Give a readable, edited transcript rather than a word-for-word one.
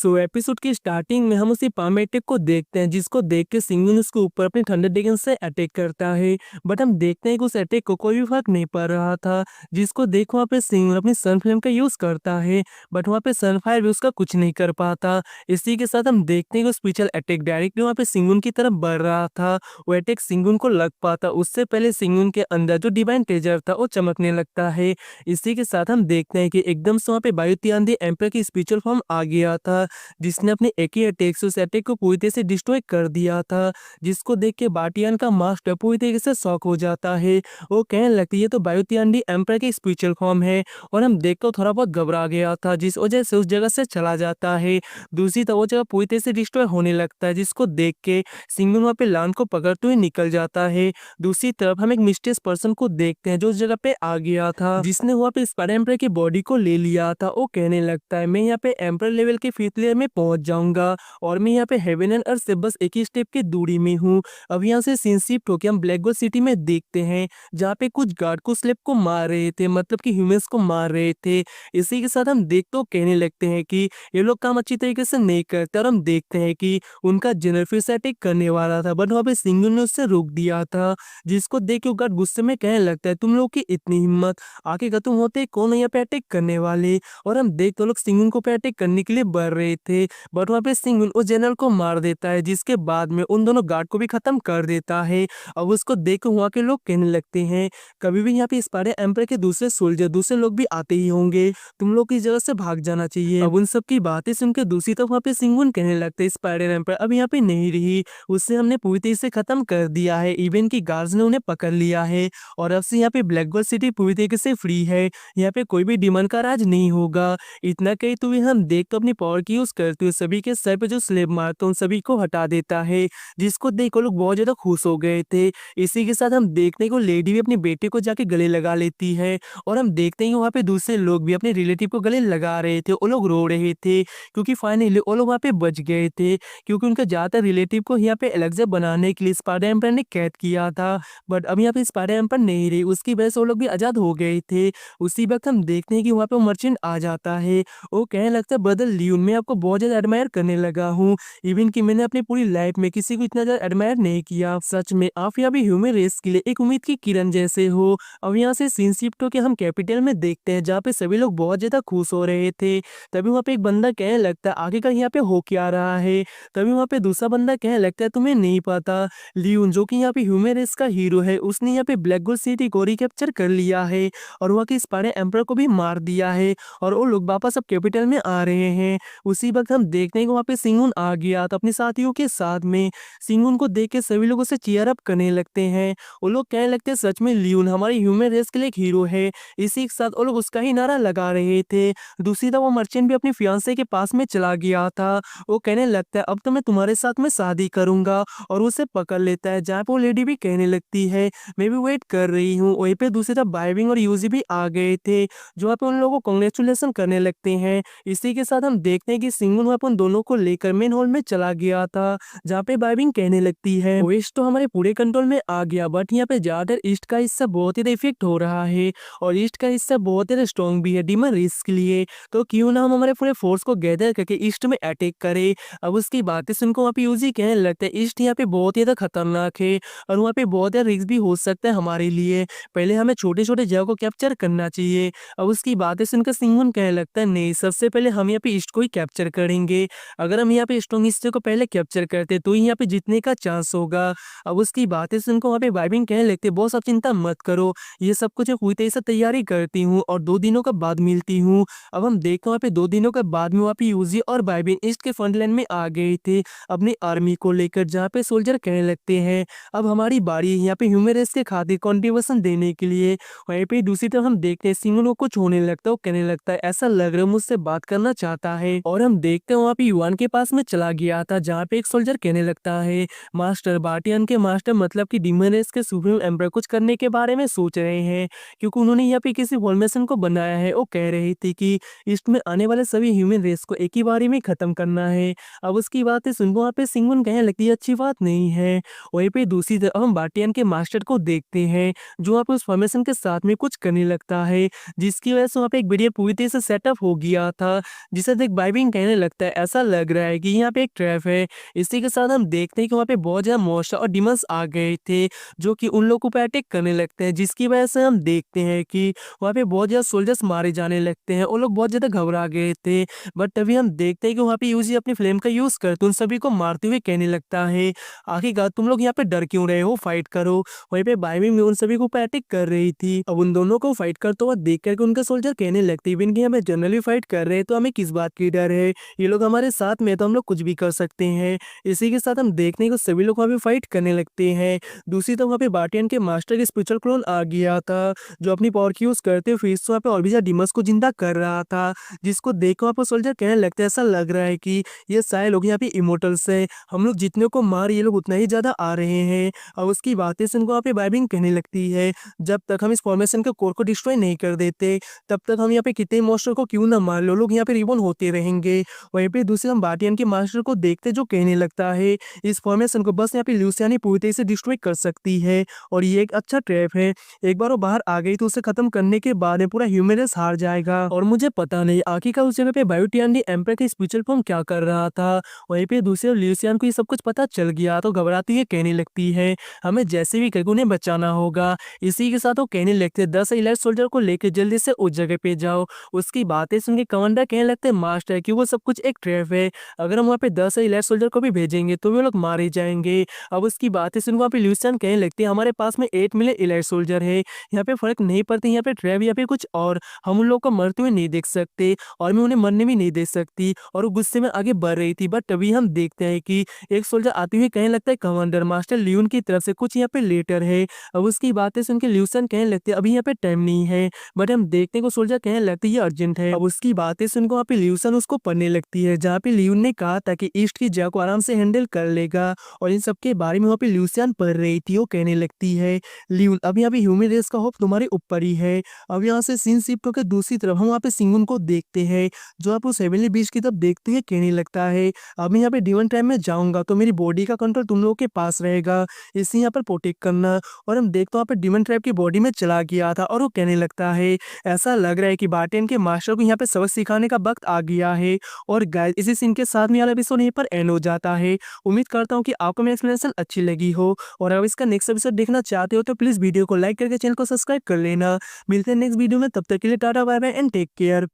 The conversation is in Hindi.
सो एपिसोड की स्टार्टिंग में हम उसी पामेटिक को देखते हैं जिसको देख के सिंगुन उसके ऊपर अपने थंडर ड्रैगन से अटैक करता है। बट हम देखते हैं कि उस अटैक को कोई भी फर्क नहीं पड़ रहा था, जिसको देख वहाँ पे सिंगुन अपनी सन फ्लेम का यूज करता है। बट वहाँ पे सनफायर भी उसका कुछ नहीं कर पाता। इसी के साथ हम देखते हैं कि स्पेशल अटैक डायरेक्टली वहाँ पे सिंगुन की तरफ बढ़ रहा था। वो अटैक सिंगुन को लग पाता उससे पहले सिंगुन के अंदर जो डिवाइन ट्रेजर था वो चमकने लगता है। इसी के साथ हम देखते हैं कि एकदम से वहाँ पे बायोटियान एम्पर की स्पिरिचुअल फॉर्म आ गया था, जिसने अपने एक ही अटैक से उस अटैक को पूरी तरह से डिस्ट्रॉय कर दिया था। जिसको देख के बाटियान का मास्टर पूरी तरीके से शॉक हो जाता है। वो कहने लगती है तो बायोटियान दी एम्पर की स्पिरिचुअल फॉर्म है। और हम देखकर थोड़ा बहुत घबरा गया था, जिस वजह से उस जगह से चला जाता है। दूसरी तरफ वो जगह पूरी तरह से डिस्ट्रॉय होने लगता है, जिसको देख के सिंगुन वहाँ पे लान को पकड़ते हुए निकल जाता है। दूसरी तरफ हम एक मिस्टीरियस पर्सन को देखते हैं जो उस जगह पे आ गया था, जिसने वहाँ पे स्पाइडर एम्पर की बॉडी को ले लिया था। वो कहने लगता है मैं यहाँ पे एम्पर लेवल के 5th लेयर में पहुंच जाऊंगा और मैं यहाँ पे हेवन एंड अर्थ से बस एक ही स्टेप की दूरी में हूँ। अब यहाँ से सीन शिफ्ट होकर हम ब्लैक गोल्ड सिटी में देखते हैं, जहाँ पे कुछ गार्ड को स्लेब को मार रहे थे, मतलब कि ह्यूमंस को मार रहे थे। इसी के साथ हम देख तो कहने लगते हैं कि ये लोग काम अच्छी तरीके से नहीं करते, और हम देखते हैं कि उनका जनरल फिर से अटैक करने वाला था, बट वहाँ पे सिंगुन ने उससे रोक दिया था। जिसको देख के गार्ड गुस्से में कहने लगता है तुम लोग की इतनी हिम्मत, आगे खत्म होते कौन यहाँ पे अटैक करने वाले। और हम देख तो लोग सिंगुन को पे अटैक करने के लिए बढ़ रहे थे, बट वहाँ पे सिंगुन उस जनरल को मार देता है, जिसके बाद में उन दोनों गार्ड को भी खत्म कर देता है। अब उसको देख कर वहाँ के लोग कहने लगते हैं कभी भी यहाँ पे स्पाइडर एम्पर के दूसरे सोल्जर दूसरे लोग भी आते ही होंगे, तुम लोग की जगह से भाग जाना चाहिए। अब उन सब की बातें सुनकर दूसरी तरफ वहाँ पे सिंगुन कहने लगते हैं स्पाइडर एम्पर अब यहाँ पे नहीं रही, उससे हमने पूरी तरह से खत्म कर दिया है, इवन की गार्ड्स ने उन्हें पकड़ लिया है और अब से यहाँ पे ब्लैक गोल्ड सिटी पूरी तरीके से फ्री है। यहाँ पे कोई भी डिमन का राज नहीं होगा। इतना कही तो हम देख तो अपनी पावर की यूज करते हुए सभी के सर पे जो स्लेब मारते उन सभी को हटा देता है, जिसको देख लोग बहुत ज्यादा खुश हो गए थे। इसी के साथ हम देखने को लेडी भी अपने बेटे को जाके गले लगा लेती है, और हम देखते हैं वहाँ पे दूसरे लोग भी अपने रिलेटिव को गले लगा रहे थे। वो लोग रो रहे थे क्योंकि फाइनली वो लोग वहाँ पे बच गए थे, क्योंकि उनका ज्यादातर रिलेटिव को यहाँ पे एलेक्सा बनाने के लिए स्पाइडर एम्पर ने कैद किया था। बट अब यहाँ पे स्पाइडर एम्पर नहीं रही, उसकी वजह से वो लोग भी आजाद हो गए थे। उसी वक्त हम देखते हैं कि वहाँ पे मर्चेंट आ जाता है। वो कहने लगता है ब्रदर लियोन मैं आपको बहुत ज्यादा एडमायर करने लगा हूँ, इवन कि मैंने अपनी पूरी लाइफ में किसी को इतना ज्यादा एडमायर नहीं किया। सच में आप यहाँ भी ह्यूमन रेस के लिए एक उम्मीद की किरण जैसे हो। अब यहाँ से सीन शिफ्ट होकर हम कैपिटल में देखते हैं, जहाँ पे सभी लोग बहुत ज्यादा खुश हो रहे थे। तभी वहाँ पे एक बंदा कहने लगता है आगे का यहाँ पे हो क्या रहा है। तभी वहाँ पे दूसरा बंदा कहने लगता है तुम्हें नहीं पता, लियोन जो कि यहाँ पे ह्यूमन रेस का हीरो है उसने यहाँ पे ब्लैक गोल्ड सिटी को रिकैप्चर कर लिया है और वहाँ के स्पाइडर एम्पर को भी मार दिया है, और वो लोग वापस अब कैपिटल में आ रहे हैं। उसी वक्त हम देखते हैं कि वहाँ पे सिंगुन आ गया तो अपने साथियों के साथ में। सिंगुन को देख के सभी लोगों से चीयर अप करने लगते हैं। वो लोग कहने लगते हैं सच में लियोन हमारी ह्यूमन रेस के लिए एक हीरो है। इसी के साथ वो लोग उसका ही नारा लगा रहे थे। दूसरी तरफ वो मर्चेंट भी अपने फियांसे के पास में चला गया था। वो कहने लगता है अब तो मैं तुम्हारे साथ में शादी करूंगा, और उसे पकड़ लेता है, जहाँ पे वो लेडी भी कहने लगती है मैं भी वेट कर रही हूँ। वहीं पे दूसरी तरफ बाइविंग और यूजी भी आ गए थे, जो वहाँ पे उन लोगों को कॉन्ग्रेचुलेसन करने लगते हैं। इसी के साथ हम देखते हैं कि सिंगुन वहाँ पे उन दोनों को लेकर मेन हॉल में चला गया था, जहाँ पे बाइविंग कहने लगती है वेस्ट तो हमारे पूरे कंट्रोल में आ गया, बट यहाँ पे ज्यादातर ईस्ट का हिस्सा बहुत ही इफेक्ट हो रहा है, और ईस्ट का हिस्सा बहुत ही स्ट्रॉन्ग भी है डिमन रेस के लिए। तो क्यों ना हम हमारे पूरे फोर्स को गैदर करके ईस्ट में अटैक करें। अब उसकी बातें सुनकर वहाँ पे यूजी कहने लगता है ईस्ट यहाँ पे बहुत ही ज्यादा खतरनाक है, और वहाँ पे बहुत ज्यादा रिस्क भी हो सकता है हमारे लिए, पहले हमें छोटे छोटे जगह को कैप्चर करना चाहिए। अब उसकी बातें सुनकर सिंगुन कहने लगता है नहीं, सबसे पहले हम यहाँ पे ईस्ट को ही कैप्चर करेंगे। अगर हम यहाँ पे स्ट्रॉन्ग हिस्से को पहले कैप्चर करते तो ही यहाँ पे जीतने का चांस होगा। अब उसकी बातें सुनकर वहाँ पे वाइबिंग कहने लगते बॉस आप चिंता मत करो, ये सब कुछ मैं पूरी तरह से तैयारी करती हूँ और 2 दिनों के बाद मिलती हूँ। अब हम देखते वहाँ पे 2 दिनों के बाद में वहाँ पे यूजी और वाइबिंग ईस्ट के फ्रंट लाइन में आ गए थे अपनी आर्मी को लेकर, जहाँ पे सोल्जर कहने लगते हैं अब हमारी बारी है यहाँ पे ह्यूमन रेस के खातिर कॉन्ट्रीब्यूशन देने के लिए। वहीं पे दूसरी तरफ हम देखते हैं सिंगुन को कुछ होने लगता है, वो कहने लगता है ऐसा लग रहा है मुझसे बात करना चाहता है, और हम देखते हैं वहाँ पे युआन के पास में चला गया था, जहाँ पे एक सोल्जर कहने लगता है मास्टर बाटियन के मास्टर मतलब कि डीमन रेस के सुप्रीम एम्पर कुछ करने के बारे में सोच रहे हैं, क्योंकि उन्होंने यहाँ पे किसी फॉर्मेशन को बनाया है। वो कह रही थी कि ईस्ट में आने वाले सभी ह्यूमन रेस को एक ही बारी में खत्म करना है। अब उसकी बातें सुनकर वहाँ पे सिंगुन कहने लगती है अच्छी बात नहीं है। वहीं पे दूसरी तरफ हम बाटियन के मास्टर को देखते हैं, जो वहाँ पे उस फॉर्मेशन के साथ में कुछ करने लगता है, जिसकी वजह से वहाँ पे एक वीडियो पूरी तरह से सेटअप हो गया था, जिसे देख बाइबिंग बार्टिन कहने लगता है ऐसा लग रहा है कि यहाँ पे एक ट्रैप है। इसी के साथ हम देखते हैं कि वहाँ पे बहुत ज़्यादा मॉन्स्टर और डिमन्स आ गए थे, जो कि उन लोगों पे अटैक करने लगते हैं, जिसकी वजह से हम देखते हैं कि वहाँ पे बहुत ज़्यादा सोल्जर्स मारे जाने लगते हैं। वो लोग बहुत ज़्यादा घबरा गए थे, बट तभी हम देखते हैं कि वहाँ पे यूज़ी अपनी फ्लेम का यूज़ करते उन सभी को मारते हुए कहने लगता है, आखिरकार तुम लोग यहाँ पे डर क्यों रहे हो, फाइट करो। वहीं पे बाइबिंग भी उन सभी के ऊपर अटैक कर रही थी। अब उन दोनों को फाइट करते हुए देख कर के उनके सोल्जर कहने लगते इवन कि हमें जनरली फाइट कर रहे हैं तो हमें किस बात की डर है, ये लोग हमारे साथ में है तो हम लोग कुछ भी कर सकते हैं। इसी के साथ हम देखने को सभी लोग वहाँ पे फाइट करने लगते हैं। दूसरी तरफ वहाँ पे बार्टियन के मास्टर के स्पिरिचुअल क्लोन आ गया था, जो अपनी पावर की यूज करते हुए फिर से वहाँ पे और भी ज्यादा डिमंस को जिंदा कर रहा था, जिसको देख वहाँ पर सोल्जर कहने लगते हैं ऐसा लग रहा है कि ये सारे लोग यहाँ पे इमोटल्स है, हम लोग जितने को मार ये लोग उतना ही ज्यादा आ रहे हैं। और उसकी बातें सुनकर वहाँ पे बाइबिंग कहने लगती है, जब तक हम इस फॉर्मेशन के कोर को डिस्ट्रॉय नहीं कर देते तब तक हम यहाँ पे कितने मॉन्स्टर को क्यों ना मार लो, लोग यहाँ पे रिबॉर्न होते रहेंगे। वहीं पे दूसरे हम बार्टियन के मास्टर को देखते जो कहने लगता है इस फॉर्मेशन को बस यहाँ पे ल्यूसियानी पूरी तरीके से डिस्ट्रॉय कर सकती है और ये एक अच्छा ट्रैप है। एक बार वो बाहर आ गई तो उसे खत्म करने के बाद में पूरा ह्यूमन रेस हार जाएगा। और मुझे पता नहीं आखिरकार उस जगह पे बायोटियन एम्पर का स्पिरिचुअल फॉर्म क्या कर रहा था। वहीं पे दूसरे ल्यूसियन को ये सब कुछ पता चल गया तो घबराती हुई कहने लगती है हमें जैसे भी करके उन्हें बचाना होगा। इसी के साथ वो कहने लगते 10 इलाइट सोल्जर को लेकर जल्दी से उस जगह पे जाओ। उसकी बातें सुन के कमांडर कहने लगते हैं मास्टर कि वो सब कुछ एक ट्रैप है, अगर हम वहाँ पे 10 इलाइट सोल्जर को भी भेजेंगे तो वो लोग मारे जाएंगे। अब उसकी बातें सुन वहाँ पे ल्यूसियन कहने लगते हैं हमारे पास में 8 मिलियन इलाइट सोल्जर है, यहाँ पे फर्क नहीं पड़ता यहाँ पे ट्रैप या पे कुछ और, हम उन लोगों को मरते हुए नहीं देख सकते और मैं उन्हें मरने भी नहीं दे सकती। और वो गुस्से में आगे बढ़ रही थी, बट तभी हम देखते हैं कि एक सोल्जर आते हुए कहने लगता है कमांडर मास्टर लियोन की तरफ से कुछ यहाँ पे लेटर है। अब उसकी बातें सुन के ल्यूसन कहने लगते हैं अभी यहाँ पे टाइम नहीं है, बट हम देखते हैं कि सोल्जर कहने लगती है ये अर्जेंट है। अब उसकी बातें सुनकर वहाँ पे ल्यूसन उसको पढ़ने लगती है, जहाँ पे लियोन ने कहा था कि ईस्ट की जगह को आराम से हैंडल कर लेगा और इन सब के बारे में वहाँ पे ल्यूसियन पढ़ रही थी। वो कहने लगती है लियोन अब यहाँ पे ह्यूमन रेस का होप तुम्हारे ऊपर ही है। अब यहाँ से सीन शिफ्ट होकर दूसरी तरफ हम वहाँ पे सिंगुन को देखते हैं, जो आप उस हेवनली बीच की तरफ देखते हैं कहने लगता है अब मैं यहाँ पे डिवन टाइम में जाऊंगा तो मेरी बॉडी का कंट्रोल तुम लोगों के पास रहेगा, इसे यहाँ पर प्रोटेक्ट करना। और हम देखते वहाँ पे डिमन ट्रैप की बॉडी में चला गया था और वो कहने लगता है ऐसा लग रहा है कि बार्टियन के मास्टर को यहाँ पे सबक सिखाने का वक्त आ गया है। और गाइस इसी सीन के साथ में वाला एपिसोड यहीं पर एंड हो जाता है। उम्मीद करता हूँ कि आपको मेरी एक्सप्लेनेशन अच्छी लगी हो और अगर इसका नेक्स्ट एपिसोड देखना चाहते हो तो प्लीज वीडियो को लाइक करके चैनल को सब्सक्राइब कर लेना। मिलते हैं नेक्स्ट वीडियो में, तब तक के लिए tata bye bye and take care.